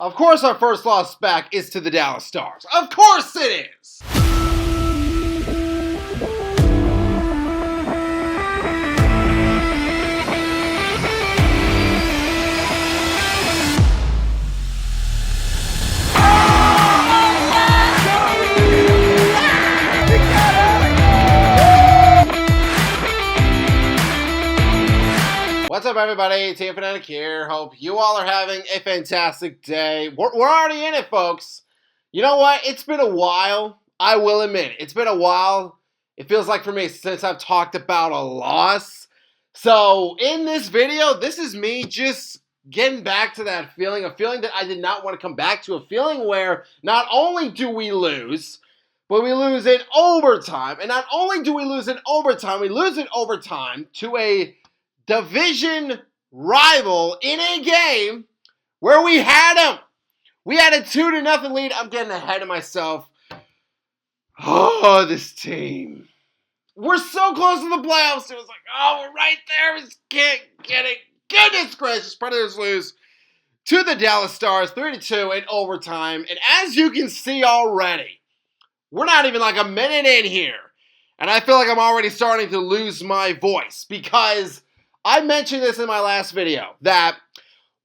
Of course our first loss back is to the Dallas Stars. Of course it is! What's up, everybody? Team Fanatic here. Hope you all are having a fantastic day. We're already in it, folks. You know what? It's been a while. I will admit, it's been a while. It feels like for me since I've talked about a loss. So in this video, this is me just getting back to that feeling, a feeling that I did not want to come back to, a feeling where not only do we lose, but we lose in overtime. And not only do we lose in overtime, we lose in overtime to a division rival in a game where we had them. We had a 2-0 lead. I'm getting ahead of myself. Oh, this team. We're so close to the playoffs. It was like, oh, we're right there. We just can't get it. Goodness gracious. Predators lose to the Dallas Stars 3-2 in overtime. And as you can see already, we're not even like a minute in here. And I feel like I'm already starting to lose my voice because I mentioned this in my last video, that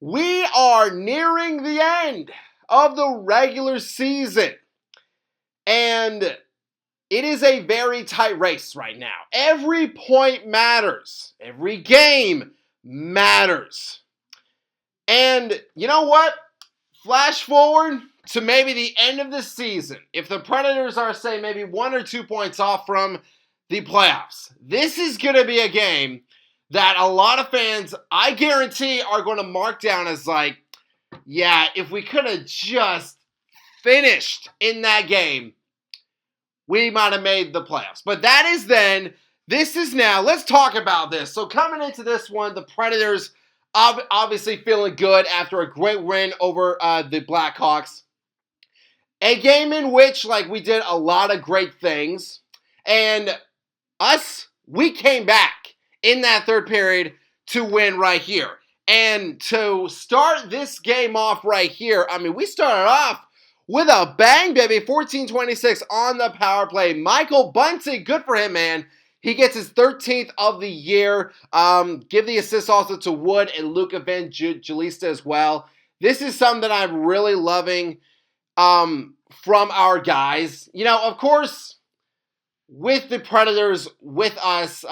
we are nearing the end of the regular season. And it is a very tight race right now. Every point matters. Every game matters. And you know what? Flash forward to maybe the end of the season. If the Predators are, say, maybe 1 or 2 points off from the playoffs, this is going to be a game that a lot of fans, I guarantee, are going to mark down as like, yeah, if we could have just finished in that game, we might have made the playoffs. But that is then. This is now. Let's talk about this. So coming into this one, the Predators obviously feeling good after a great win over the Blackhawks. A game in which, like, we did a lot of great things. And we came back in that third period to win right here. And to start this game off right here, I mean, we started off with a bang, baby. 14-26 on the power play. Michael Bunting, good for him, man. He gets his 13th of the year. Give the assist also to Wood and Luca Evangelista as well. This is something that I'm really loving from our guys. You know, of course, with the Predators, with us,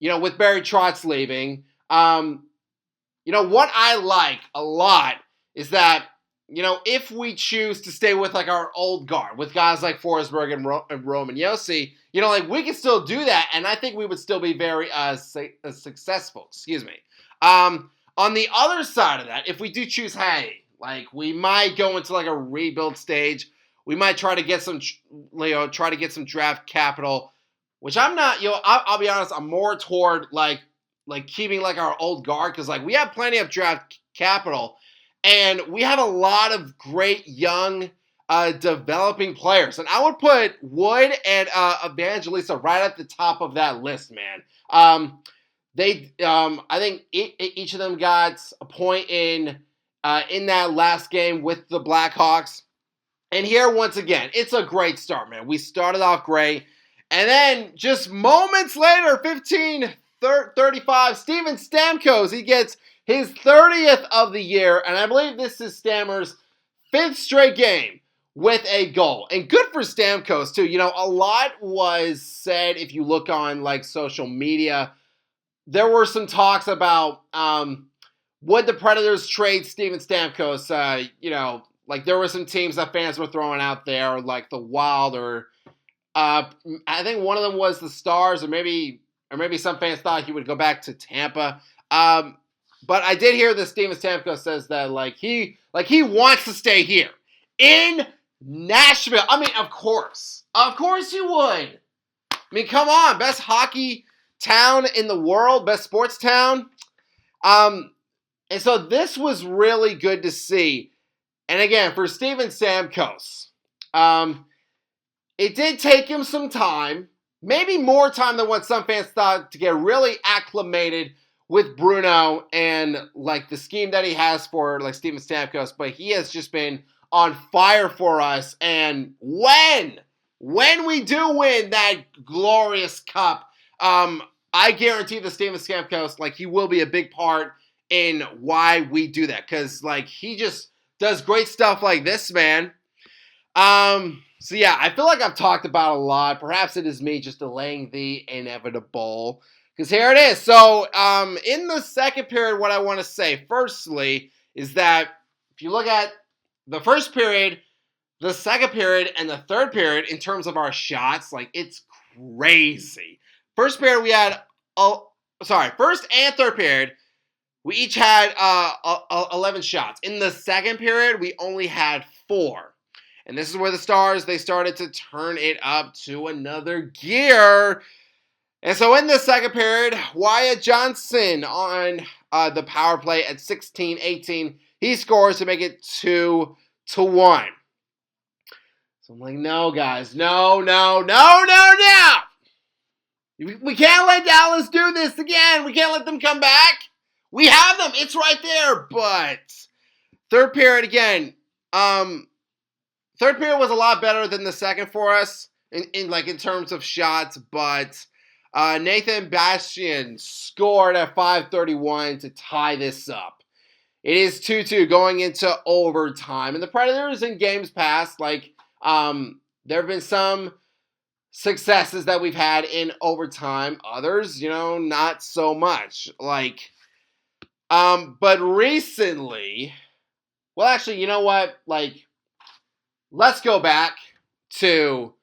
with Barry Trotz leaving, what I like a lot is that, if we choose to stay with, like, our old guard, with guys like Forsberg and Roman Josi, we can still do that, and I think we would still be very successful, On the other side of that, if we do choose, we might go into, like, a rebuild stage. We might try to get some, draft capital, which I'm not, I'll be honest, I'm more toward, like keeping, like, our old guard, because, like, we have plenty of draft capital, and we have a lot of great young developing players. And I would put Wood and Evangelista right at the top of that list, man. I think each of them got a point in that last game with the Blackhawks. And here, once again, it's a great start, man. We started off great. And then, just moments later, 15-35, Steven Stamkos, he gets his 30th of the year. And I believe this is Stammer's 5th straight game with a goal. And good for Stamkos, too. A lot was said, if you look on, like, social media. There were some talks about, would the Predators trade Steven Stamkos? There were some teams that fans were throwing out there, like the Wild, or I think one of them was the Stars, or maybe some fans thought he would go back to Tampa. But I did hear that Steven Stamkos says that he wants to stay here in Nashville. I mean, of course he would. I mean, come on, best hockey town in the world, best sports town. And so this was really good to see. And again, for Steven Stamkos, it did take him some time, maybe more time than what some fans thought, to get really acclimated with Bruno and like the scheme that he has for like Steven Stamkos, but he has just been on fire for us. And when we do win that glorious cup, I guarantee the Steven Stamkos, like, he will be a big part in why we do that, because like he just does great stuff like this, man. So yeah, I feel like I've talked about a lot. Perhaps it is me just delaying the inevitable. Because here it is. So, in the second period, what I want to say, firstly, is that if you look at the first period, the second period, and the third period, in terms of our shots, like, it's crazy. First period, we had, first and third period, we each had 11 shots. In the second period, we only had 4. And this is where the Stars, they started to turn it up to another gear. And so in the second period, Wyatt Johnson on the power play at 16-18, he scores to make it 2-1. So I'm like, no, guys, no. We can't let Dallas do this again. We can't let them come back. We have them. It's right there. But third period again, third period was a lot better than the second for us in terms of shots, but Nathan Bastian scored at 5:31 to tie this up. It is 2-2 going into overtime, and the Predators in games past, there have been some successes that we've had in overtime. Others, not so much. But recently, well, actually, you know what? Let's go back to,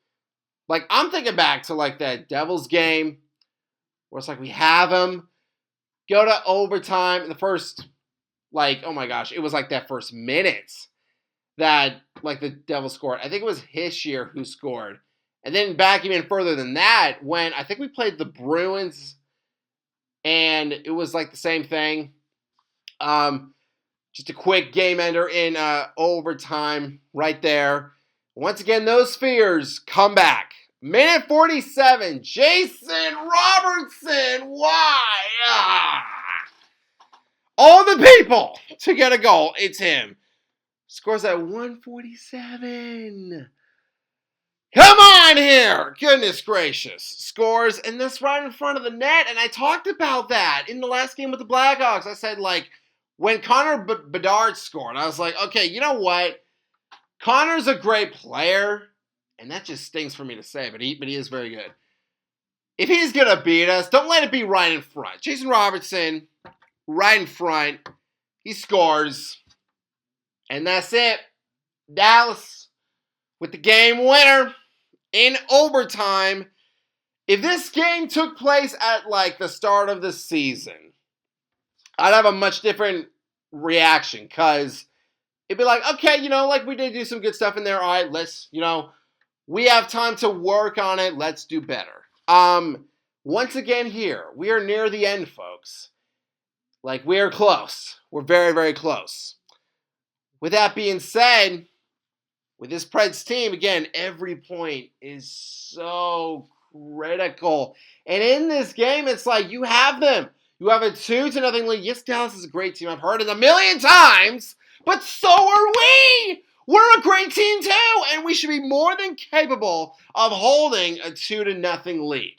I'm thinking back to, that Devils game where it's we have them, go to overtime in the first, oh my gosh, it was that first minute that, the Devils scored. I think it was Hischier who scored. And then back even further than that, when I think we played the Bruins, and it was, the same thing. Just a quick game ender in overtime right there. Once again, those fears come back. Minute 47, Jason Robertson. Why? All the people to get a goal. It's him. Scores at 147. Come on here. Goodness gracious. Scores, and that's right in front of the net. And I talked about that in the last game with the Blackhawks. I said, when Connor Bedard scored, I was like, okay, you know what? Connor's a great player, and that just stings for me to say, but he is very good. If he's going to beat us, don't let it be right in front. Jason Robertson, right in front. He scores, and that's it. Dallas with the game winner in overtime. If this game took place at, the start of the season, I'd have a much different reaction, because it'd be okay, we did do some good stuff in there. All right, let's, we have time to work on it. Let's do better. Once again here, we are near the end, folks. We are close. We're very, very close. With that being said, with this Preds team, again, every point is so critical. And in this game, it's you have them. You have a 2-0 lead. Yes, Dallas is a great team. I've heard it a million times, but so are we. We're a great team too, and we should be more than capable of holding a 2-0 lead.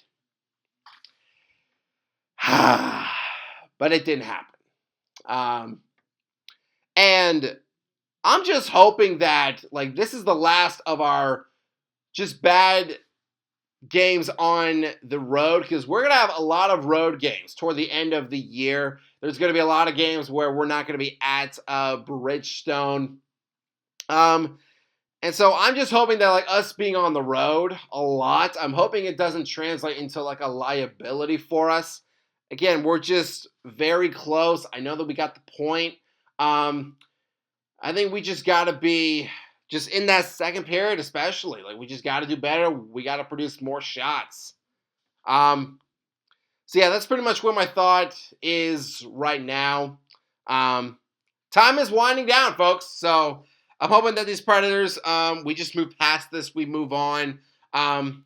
But it didn't happen. And I'm just hoping that this is the last of our just bad games on the road, because we're going to have a lot of road games toward the end of the year. There's going to be a lot of games where we're not going to be at Bridgestone. And so I'm just hoping that us being on the road a lot, I'm hoping it doesn't translate into a liability for us. Again, we're just very close. I know that we got the point. I think we just got to be just in that second period, especially. We just got to do better. We got to produce more shots. So yeah, that's pretty much where my thought is right now. Time is winding down, folks. So I'm hoping that these Predators, we just move past this. We move on. And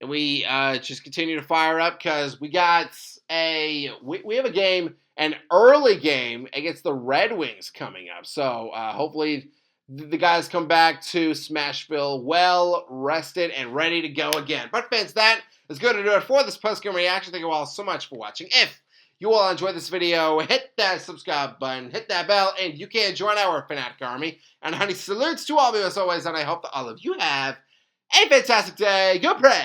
and we just continue to fire up because we got we have a game, an early game against the Red Wings coming up. So hopefully the guys come back to Smashville well rested and ready to go again. But fans, that is going to do it for this post-game reaction. Thank you all so much for watching. If you all enjoyed this video, hit that subscribe button, hit that bell, and you can join our Fanatic Army. And honey, salutes to all of you as always, and I hope that all of you have a fantastic day. Go Preds!